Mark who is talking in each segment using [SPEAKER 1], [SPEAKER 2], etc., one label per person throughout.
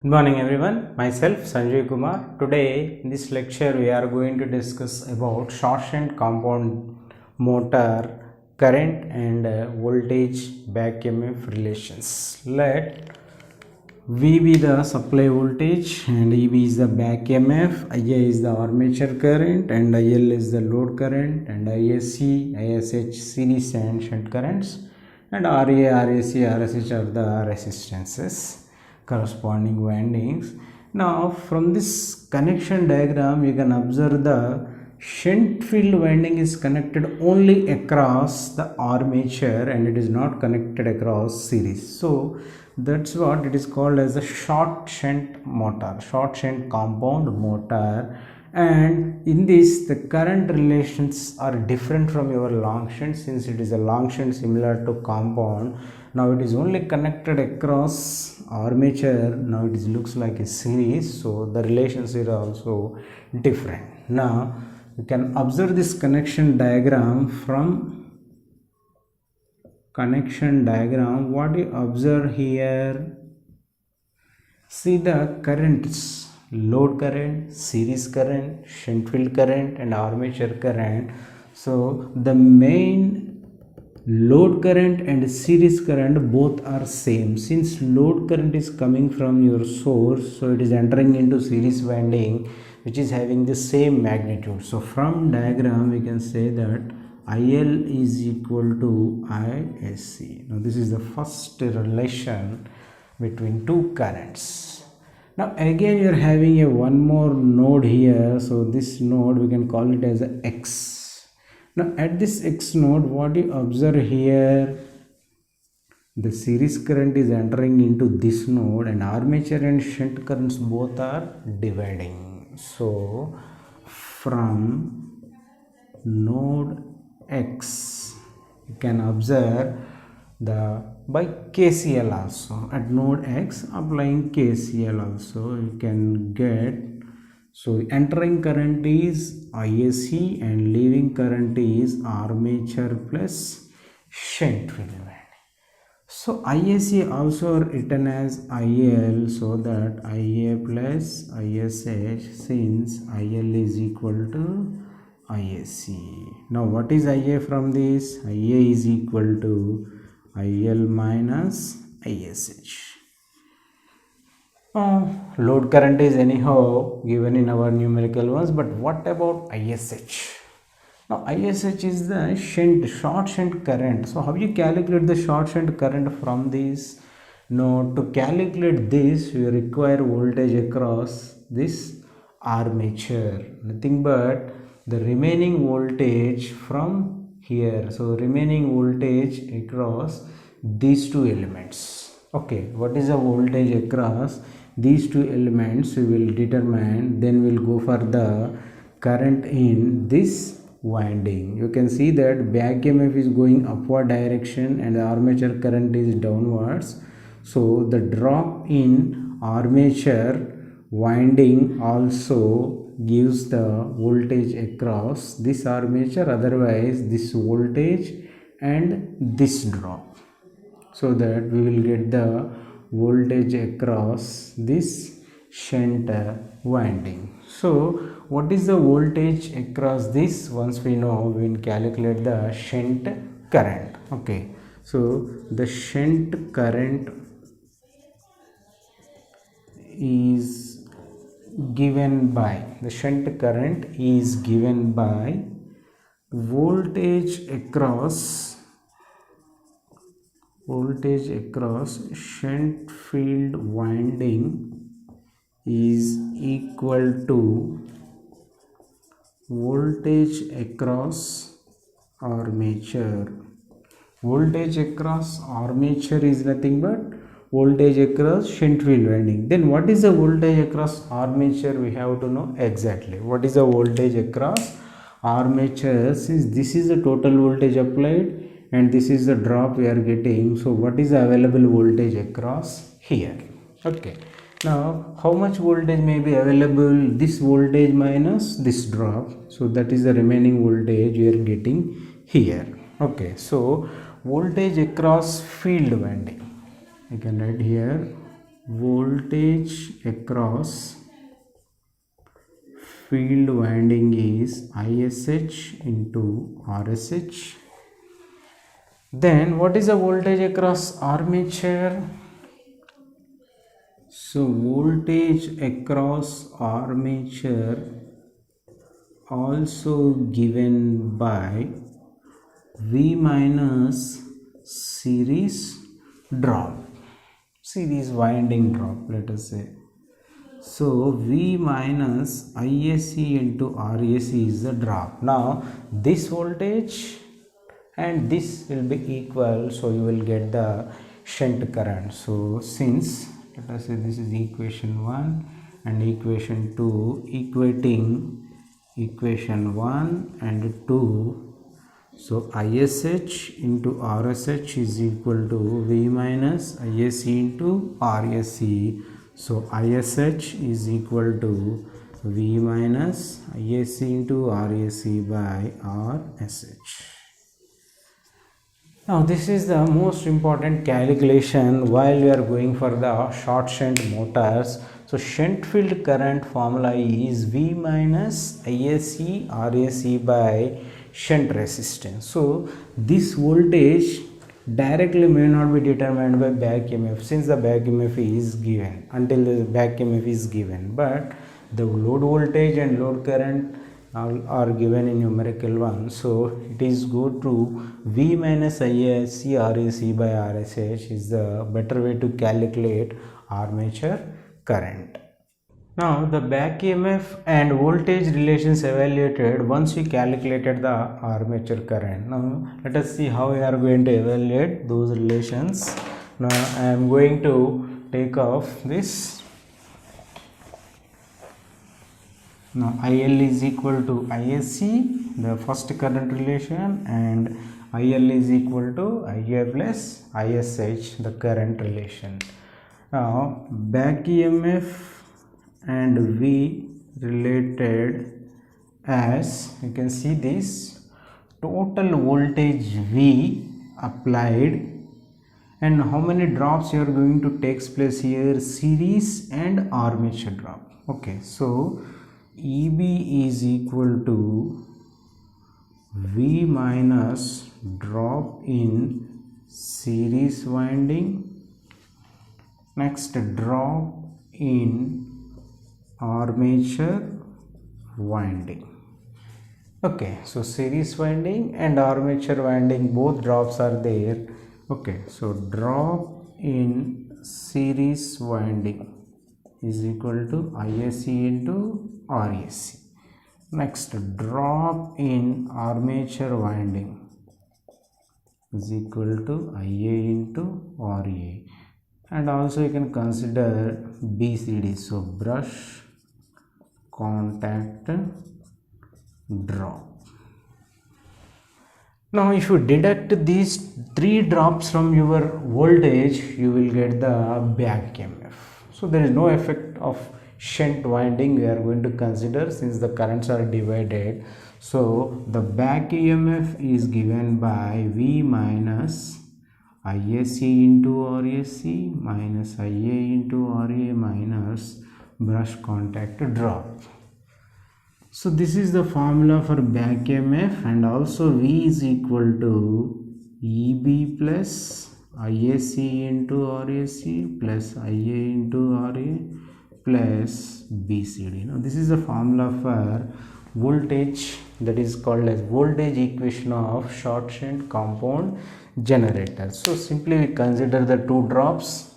[SPEAKER 1] Good morning everyone, myself Sanjay Kumar. Today in this lecture we are going to discuss about short shunt compound motor current and voltage back EMF relations. Let V be the supply voltage and EB is the back EMF, IA is the armature current and IL is the load current and ISC, ISH series and shunt currents and RA, RAC, RSH are the resistances corresponding windings. Now from this connection diagram you can observe the shunt field winding is connected only across the armature and it is not connected across series. So that's what it is called as a short shunt motor, short shunt compound motor. And in this the current relations are different from your long shunt, since it is a long shunt similar to compound. Now it is only connected across armature. Now it looks like a series, so the relations are also different. Now you can observe this connection diagram. From connection diagram, what you observe here, see the currents: load current, series current, shunt field current and armature current. So the main load current and series current both are same. Since load current is coming from your source, so it is entering into series winding which is having the same magnitude. So from diagram we can say that IL is equal to ISC. Now this is the first relation between two currents. Now again you are having a one more node here, so this node we can call it as a X. Now at this X node, what you observe here, the series current is entering into this node and armature and shunt currents both are dividing. So from node X you can observe the by KCL also. At node X applying KCL also you can get, so entering current is ISC and leaving current is armature plus shunt field winding. So ISC also written as IL, so that IA plus ISH, since IL is equal to ISC. Now what is IA from this? IA is equal to IL minus ISH. Load current is anyhow given in our numerical ones, but what about ISH? Now ISH is the short shunt current. So how you calculate the short shunt current from this? Now to calculate this you require voltage across this armature, nothing but the remaining voltage from here. So remaining voltage across these two elements. Okay, what is the voltage across these two elements we will determine, then we'll go for the current in this winding. You can see that back EMF is going upward direction and the armature current is downwards. So the drop in armature winding also gives the voltage across this armature, otherwise this voltage and this drop, so that we will get the voltage across this shunt winding. So what is the voltage across this? Once we know, we will calculate the shunt current. Okay, so the shunt current is given by voltage across shunt field winding is equal to voltage across armature. Voltage across armature is nothing but voltage across shunt field winding. Then what is the voltage across armature? We have to know exactly what is the voltage across armature, since this is the total voltage applied and this is the drop we are getting. So what is the available voltage across here? Okay, now how much voltage may be available? This voltage minus this drop, so that is the remaining voltage we are getting here. Okay, so voltage across field winding, I can write here voltage across field winding is ISH into RSH. Then what is the voltage across armature? So voltage across armature also given by V minus series drop, series winding drop, let us say. So V minus ISC into RAC is the drop. Now this voltage and this will be equal, so you will get the shunt current. So since, let us say this is equation 1 and equation 2, equating equation 1 and 2, so ISH into RSH is equal to V minus ISC into RSC. So ISH is equal to V minus ISC into RAC by RSH. Now this is the most important calculation while we are going for the short shunt motors. So shunt field current formula is V minus ISC RAC by shunt resistance. So this voltage directly may not be determined by back EMF, since the back EMF is given, until the back EMF is given, but the load voltage and load current are given in numerical one. So it is go to V minus ISC RAC by RSH is the better way to calculate armature current. Now the back EMF and voltage relations evaluated once we calculated the armature current. Now let us see how we are going to evaluate those relations. Now I am going to take off this. Now IL is equal to ISC, the first current relation, and IL is equal to IA plus ISH, the current relation. Now back EMF and V related as, you can see this total voltage V applied, and how many drops you are going to takes place here, series and armature drop. Okay, so EB is equal to V minus drop in series winding, next drop in armature winding. Okay, so series winding and armature winding, both drops are there. Okay, so drop in series winding is equal to ISC into RAC. Next, drop in armature winding is equal to IA into RA. And also you can consider BCD, so brush contact drop. Now if you deduct these 3 drops from your voltage, you will get the back EMF. So there is no effect of shunt winding we are going to consider, since the currents are divided. So the back EMF is given by V minus ISC into RAC minus IA into RA minus brush contact drop. So this is the formula for back EMF, and also V is equal to EB plus ISC into RAC plus IA into RA plus BCD. Now this is the formula for voltage, that is called as voltage equation of short shunt compound generator. So simply we consider the 2 drops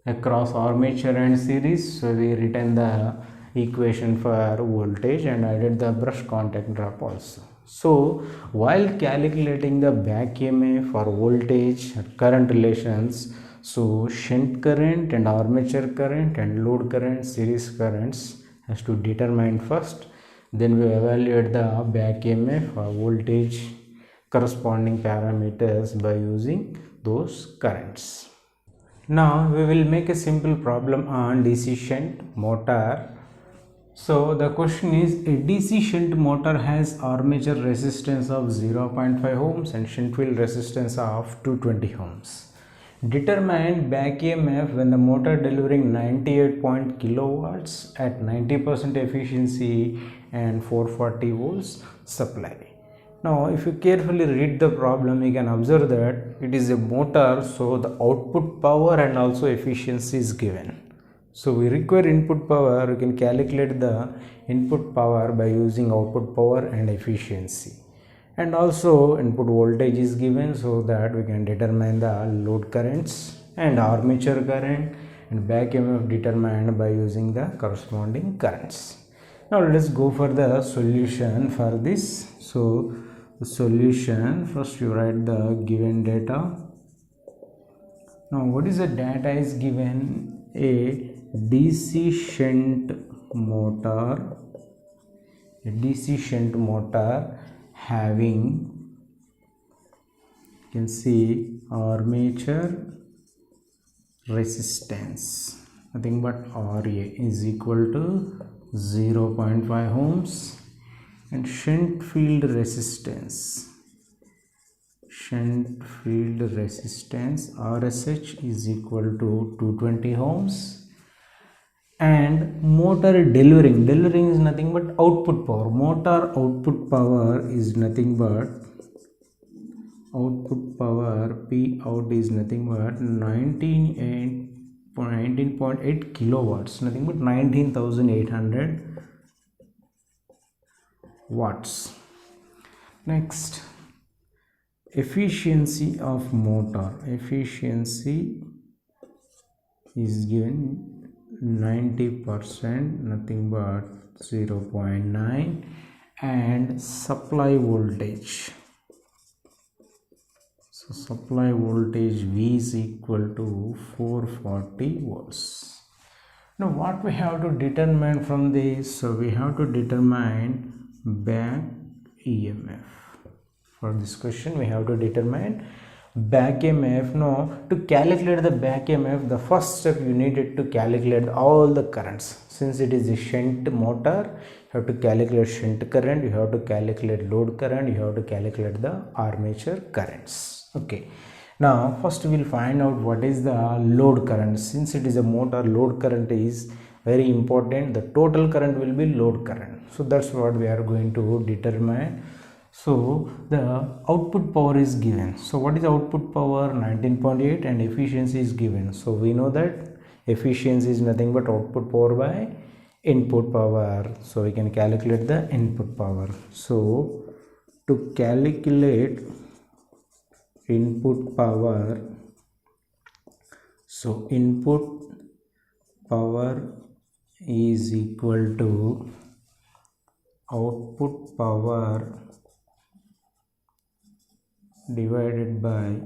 [SPEAKER 1] across armature and series, so we written the equation for voltage and added the brush contact drop also. So while calculating the back EMF for voltage current relations, so shunt current and armature current and load current, series currents has to determine first, then we evaluate the back EMF or voltage corresponding parameters by using those currents. Now we will make a simple problem on DC shunt motor. So the question is, a DC shunt motor has armature resistance of 0.5 ohms and shunt field resistance of 220 ohms. Determine back EMF when the motor delivering 98 kilowatts at 90% efficiency and 440 volts supply. Now if you carefully read the problem, you can observe that it is a motor, so the output power and also efficiency is given. So we require input power. We can calculate the input power by using output power and efficiency, and also input voltage is given, so that we can determine the load currents and armature current, and back EMF determined by using the corresponding currents. Now let us go for the solution for this. So the solution, first you write the given data. Now what is the data is given? A DC shunt motor, having, you can see, armature resistance nothing but Ra is equal to 0.5 ohms, and shunt field resistance RSH is equal to 220 ohms, and motor delivering is nothing but output power. Motor output power is nothing but P out is nothing but 19.8 kilowatts, nothing but 19,800 watts. Next, efficiency of motor. Efficiency is given 90%, nothing but 0.9, and supply voltage. So supply voltage V is equal to 440 volts. Now what we have to determine from this? So we have to determine back EMF. For this question we have to determine back EMF. Now to calculate the back EMF, the first step you needed to calculate all the currents. Since it is a shunt motor, you have to calculate shunt current, you have to calculate load current, you have to calculate the armature currents. Okay, now first we will find out what is the load current. Since it is a motor, load current is very important. The total current will be load current, so that's what we are going to determine. So the output power is given. So what is output power? 19.8, and efficiency is given. So we know that efficiency is nothing but output power by input power. So we can calculate the input power. So to calculate input power, so input power is equal to output power divided by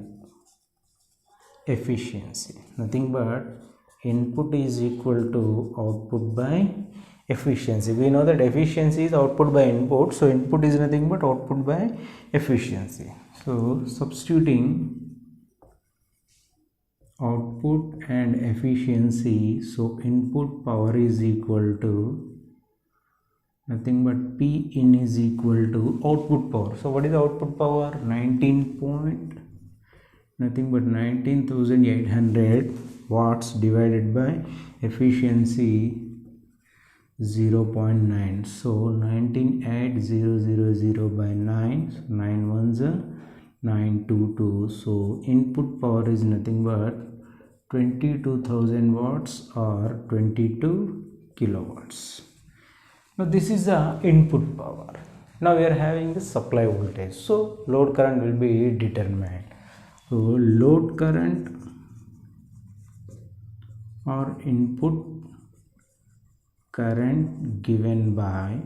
[SPEAKER 1] efficiency, nothing but input is equal to output by efficiency. We know that efficiency is output by input, so input is nothing but output by efficiency. So substituting output and efficiency, so input power is equal to nothing but P in is equal to output power. So what is output power? 19,800 watts divided by efficiency 0.9. So 19,800 by 9, so 9 ones are 922. So input power is nothing but 22,000 watts or 22 kilowatts. Now this is the input power. Now we are having the supply voltage, so load current will be determined. So load current or input current given by,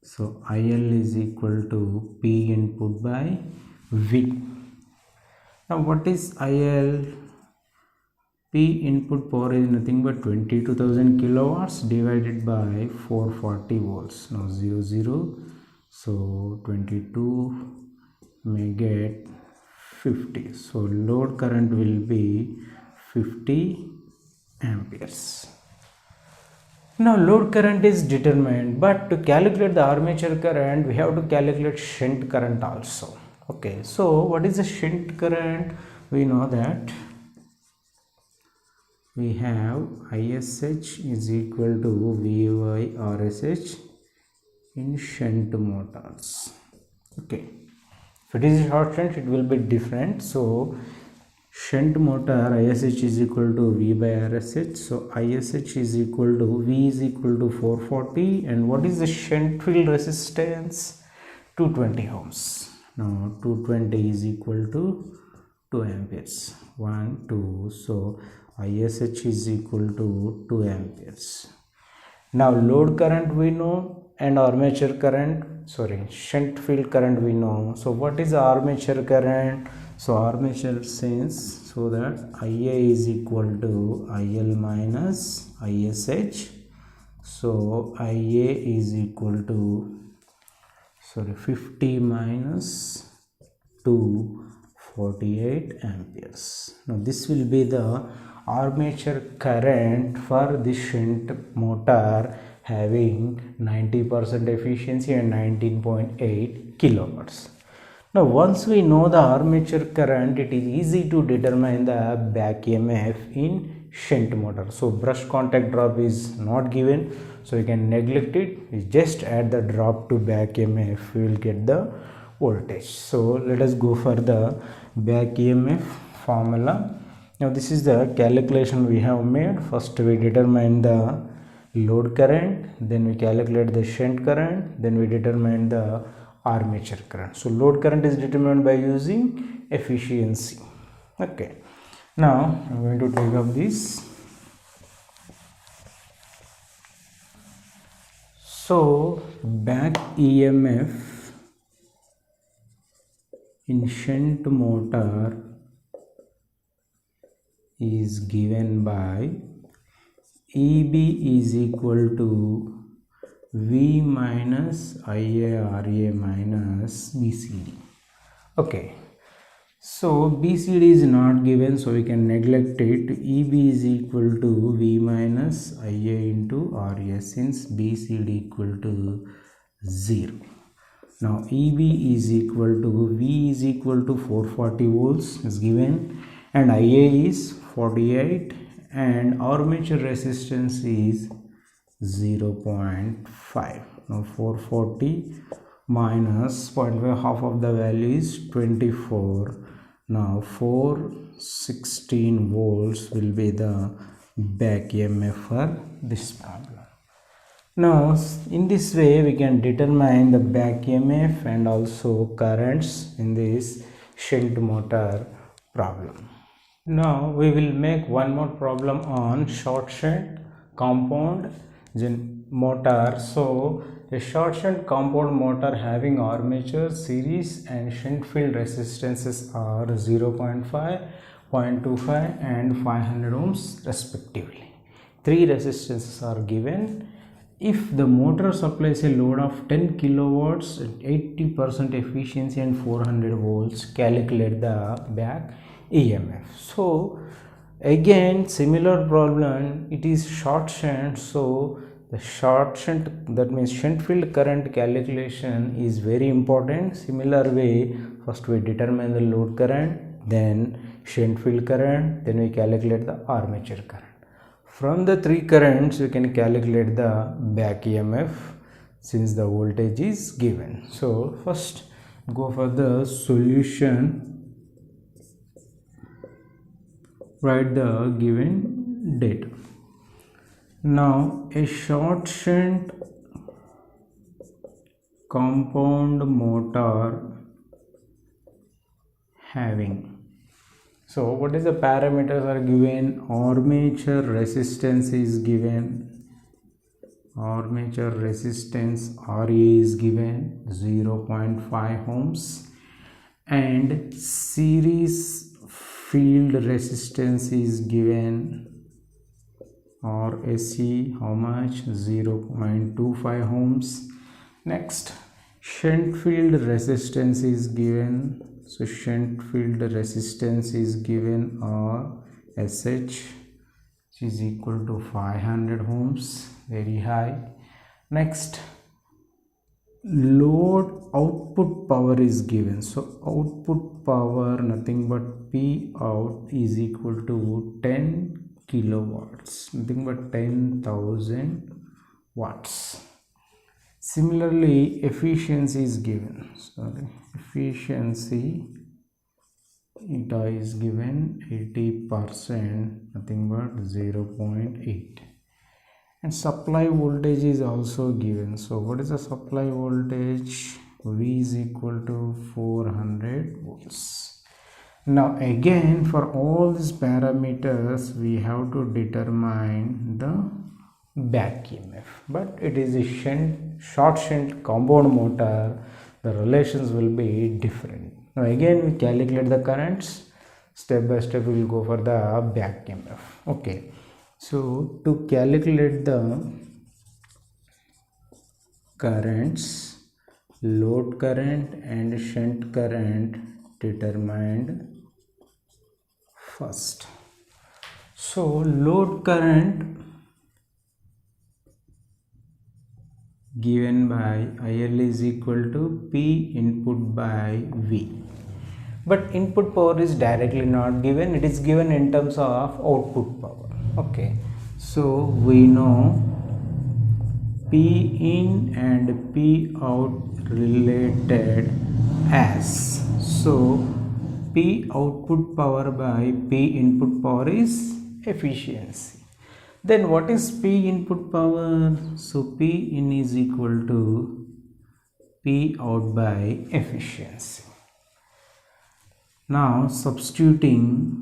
[SPEAKER 1] so IL is equal to P input by V. Now what is IL? P input power is nothing but 22,000 kilowatts divided by 440 volts. Now 0, so 22 may get 50. So load current will be 50 amperes. Now load current is determined, but to calculate the armature current we have to calculate shunt current also. Okay, so what is the shunt current? We know that we have ISH is equal to VY RSH in shunt motors. Okay, if it is a short shunt, it will be different. So shunt motor ISH is equal to V by RSH. So ISH is equal to V is equal to 440. And what is the shunt field resistance? 220 ohms. Now 220 is equal to 2 amperes. 1, 2. So ISH is equal to 2 amperes. Now load current we know, and armature current, shunt field current we know. So what is armature current? So armature sense, so that IA is equal to IL minus ISH. So IA is equal to 50 minus 248 amperes. Now this will be the armature current for the shunt motor having 90% efficiency and 19.8 kilowatts. Now once we know the armature current, it is easy to determine the back EMF in shunt motor. So brush contact drop is not given, so you can neglect it. We just add the drop to back EMF, we will get the voltage. So let us go for the back EMF formula. Now this is the calculation we have made. First we determine the load current, then we calculate the shunt current, then we determine the armature current. So load current is determined by using efficiency. Okay, now I'm going to take up this. So back EMF in shunt motor is given by EB is equal to V minus IARA minus BCD. Okay, so BCD is not given, so we can neglect it. EB is equal to V minus IA into RA, since BCD equal to 0. Now EB is equal to V is equal to 440 volts is given, and IA is 48, and armature resistance is 0.5. Now 440 minus 0.5, half of the value is 24. Now 416 volts will be the back EMF for this problem. Now in this way we can determine the back EMF and also currents in this shunt motor problem. Now we will make one more problem on short shunt compound motor. So a short shunt compound motor having armature, series and shunt field resistances are 0.5, 0.25 and 500 ohms respectively. Three resistances are given. If the motor supplies a load of 10 kilowatts at 80% efficiency and 400 volts, calculate the back EMF. So again similar problem, it is short shunt. So the short shunt, that means shunt field current calculation is very important. Similar way, first we determine the load current, then shunt field current, then we calculate the armature current. From the three currents we can calculate the back EMF since the voltage is given. So first go for the solution, write the given data. Now a short shunt compound motor having, so what is the parameters are given? Armature resistance is given, armature resistance RA is given 0.5 ohms, and series field resistance is given, or SE, how much? 0.25 ohms. Next, shunt field resistance is given. So shunt field resistance is given, or SH, which is equal to 500 ohms, very high. Next, load output power is given. So output power, nothing but P out is equal to 10 kilowatts, nothing but 10,000 watts. Similarly, efficiency is given. Efficiency eta is given 80%, nothing but 0.8. And supply voltage is also given. So what is the supply voltage? V is equal to 400 volts. Now again, for all these parameters we have to determine the back EMF, but it is a short shunt compound motor, the relations will be different. Now again we calculate the currents, step by step we will go for the back EMF. Okay, so to calculate the currents, load current and shunt current determined first. So load current given by IL is equal to P input by V, but input power is directly not given, it is given in terms of output power. Okay, so we know P in and P out related as, so P output power by P input power is efficiency. Then what is P input power? So P in is equal to P out by efficiency. Now substituting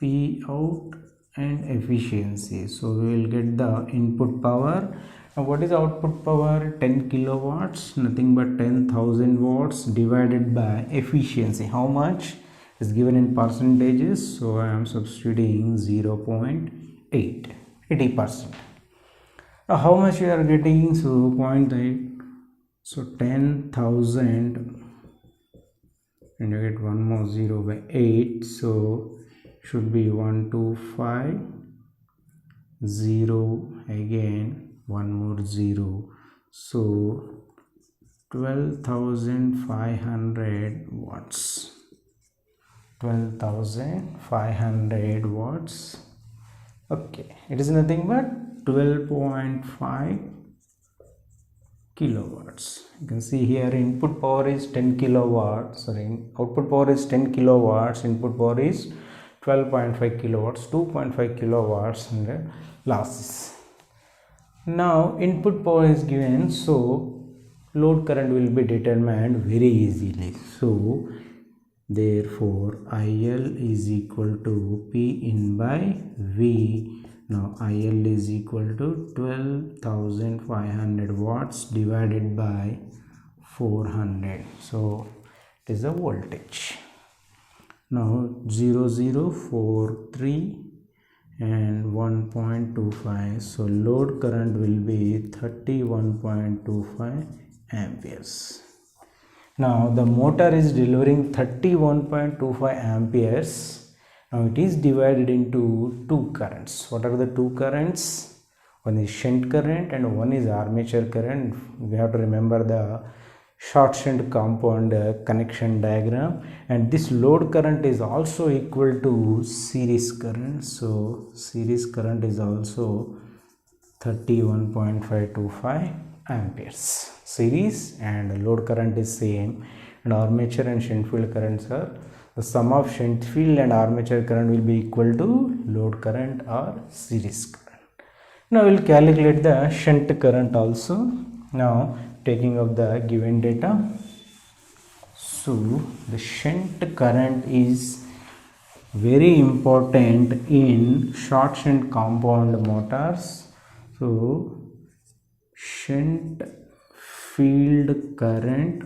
[SPEAKER 1] P out and efficiency, so we will get the input power. Now what is output power? 10 kilowatts, nothing but 10,000 watts divided by efficiency. How much is given in percentages? So I am substituting 0.8, 80%. Now how much you are getting? So 0.8, so 10,000 and you get one more 0 by 8, so should be 1250, again one more 0, so 12,500 watts, 12,500 watts. Okay, it is nothing but 12.5 kilowatts. You can see here input power is 10 kilowatts, output power is 10 kilowatts, input power is 12.5 kilowatts, 2.5 kilowatts in the losses. Now input power is given, so load current will be determined very easily. So therefore IL is equal to P in by V. Now IL is equal to 12,500 watts divided by 400, so it is a voltage. Now 0043 and 1.25, so load current will be 31.25 amperes. Now the motor is delivering 31.25 amperes. Now it is divided into two currents. What are the two currents? One is shunt current and one is armature current. We have to remember the short shunt compound connection diagram, and this load current is also equal to series current. So series current is also 31.525 amperes. Series and load current is same, and armature and shunt field currents are, the sum of shunt field and armature current will be equal to load current or series current. Now we will calculate the shunt current also. Now taking of the given data, so the shunt current is very important in short shunt compound motors. So shunt field current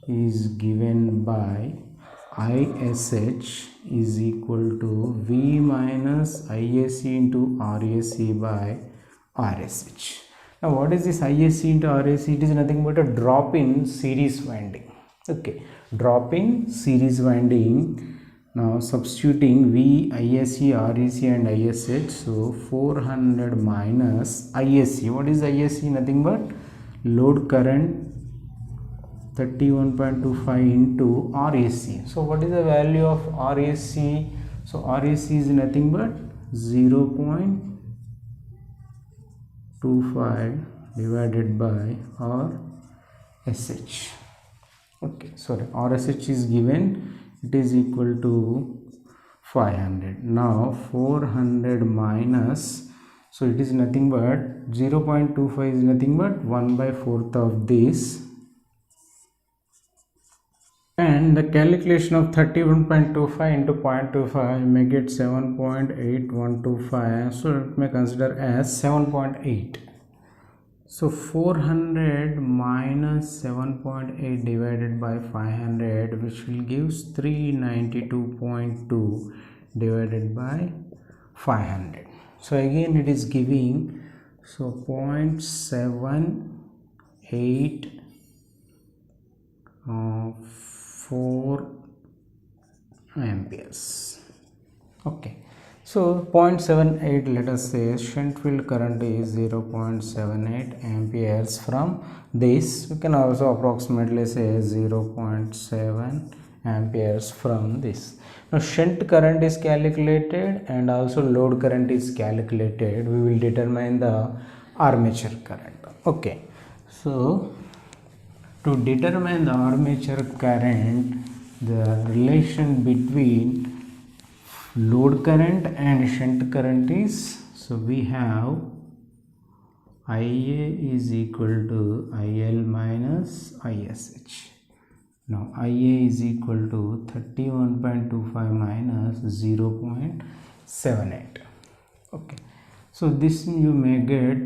[SPEAKER 1] is given by ISH is equal to V minus ISC into RAC by RSH. Now what is this ISC into RAC? It is nothing but a drop in series winding. Okay, drop in series winding. Now substituting V, ISC, RAC and ISH, so 400 minus ISC. What is ISC? Nothing but load current 31.25 into RAC. So what is the value of RAC? So RAC is nothing but 0.25 divided by RSH. Okay, sorry, RSH is given, it is equal to 500. Now 400 minus, so it is nothing but 0.25 is nothing but 1/4 of this, and the calculation of 31.25 into 0.25 may get 7.8125, so it may consider as 7.8. So 400 minus 7.8 divided by 500, which will give 392.2 divided by 500. So again it is giving, so 0.78 4 amperes. Okay, so 0.78, let us say shunt field current is 0.78 amperes. From this we can also approximately say 0.7 amperes from this. Now shunt current is calculated and also load current is calculated. We will determine the armature current. Okay, so to determine the armature current, the relation between load current and shunt current is, so we have IA is equal to IL minus ISH. Now IA is equal to 31.25 minus 0.78. Okay, so this you may get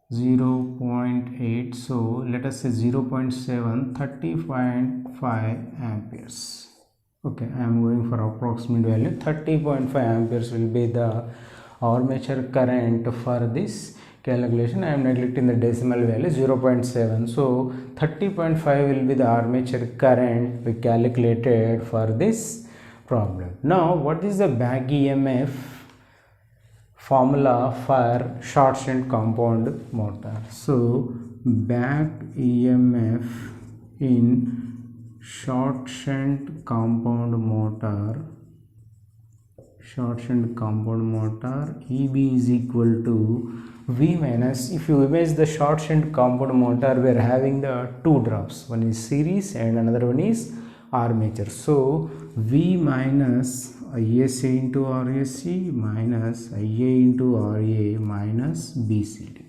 [SPEAKER 1] 0.8, so let us say 0.7, 30.5 amperes. Okay, I am going for approximate value. 30.5 amperes will be the armature current for this calculation. I am neglecting the decimal value 0.7, so 30.5 will be the armature current we calculated for this problem. Now what is the back EMF formula for short shunt compound motor? So back EMF in short shunt compound motor, EB is equal to V minus, if you image the short shunt compound motor, we are having the two drops, one is series and another one is armature. So V minus ISA into RSC minus IA into RA minus BCD.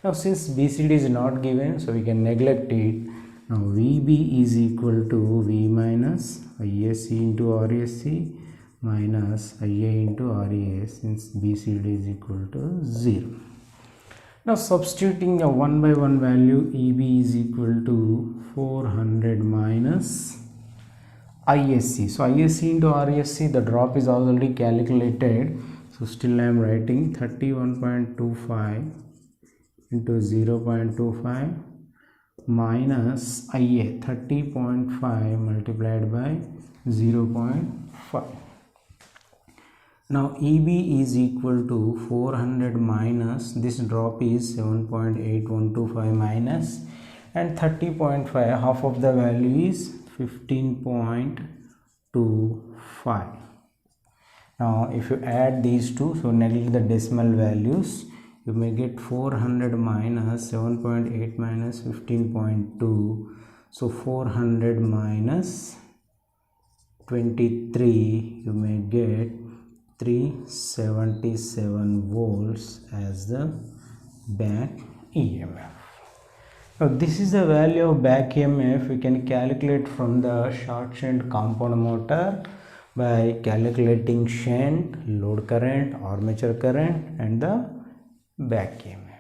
[SPEAKER 1] Now since BCD is not given, so we can neglect it. Now VB is equal to V minus ISC into RSC minus IA into RA, since BCD is equal to 0. Now substituting a 1 by 1 value, EB is equal to 400 minus ISC. So ISC into RSC, the drop is already calculated. So still I am writing 31.25 into 0.25 minus IA 30.5 multiplied by 0.5. Now EB is equal to 400 minus, this drop is 7.8125 minus, and 30.5, half of the value is 15.25. Now if you add these two, so neglect the decimal values, you may get 400 minus 7.8 minus 15.2, so 400 minus 23, you may get 377 volts as the back EMF. Now this is the value of back EMF we can calculate from the short shunt compound motor by calculating shunt, load current, armature current and the back EMF.